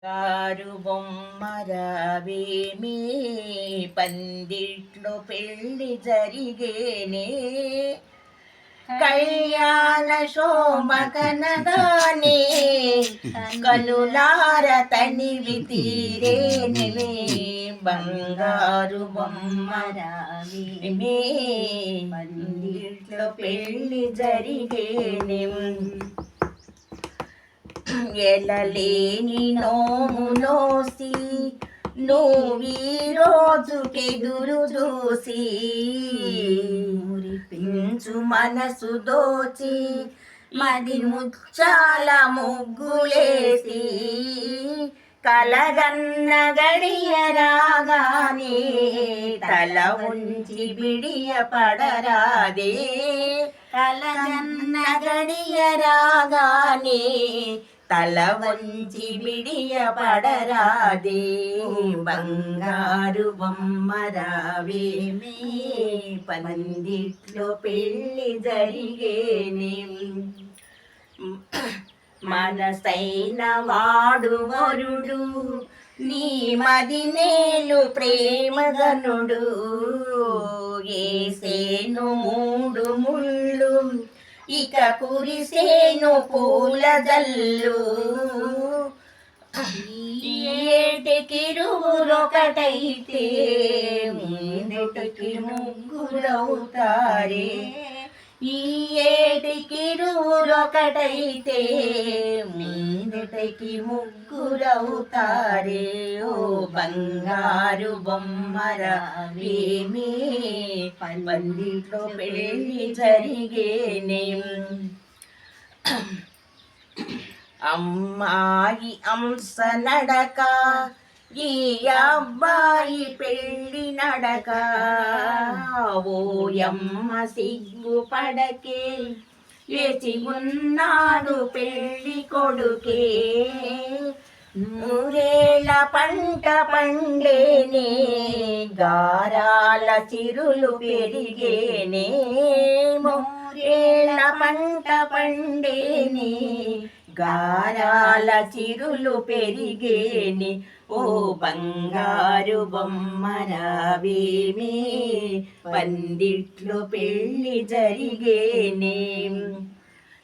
car బొమ్మరావేమి పందిట్లో పెళ్లి జరిగేనే కళ్యాణ శోభకనగానే కనులార తనివి తీరేనే బంగారు బొమ్మరావేమి పందిట్లో పెళ్లి జరిగేనే ఎలలేని నోములోసి నువ్వీ రోజుకెదురు చూసి మురిపించు మనసు దోచి మది ముచ్చాల ముగ్గులేసి కలగన్న గడియ రాగానే తల ఉంచి బిడియ పడరాదే కలగన్న గడియ రాగానే తల వంచి బిడియ పడరాదే బంగారు బొమ్మరావేమే పందిట్లో పెళ్లి జరిగేనే మనసైన వాడు వరుడు నీ మదినేలు ప్రేమగనుడు ఏసేను మూడు ముళ్ళు ఇక కురిసేను పూల జల్లు ఏటికిరువురొకటైతే ముందుటికి ముగ్గురవుతారే ఈ ఏటికిరువురొకటైతే ముందుటికి ముగ్గురవుతారే ఓ బంగారు బొమ్మరావేమి పందిట్లో పెళ్లి జరిగేనే అమ్మాయి అంశ నడక ఈ అబ్బాయి పెళ్లి నడక ఓయమ్మ సిగ్గు పడకే వేచి ఉన్నాడు పెళ్లి కొడుకే నూరేళ్ళ పంట పండేనే గారాల చిరులు పెరిగేనే మూరేళ్ళ పంట పండేనే గారాల చిరులు పెరిగేని ఓ బంగారు బొమ్మరావేమి పందిట్లో పెళ్లి జరిగేనే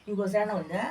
ఇంకోసారి ఉందా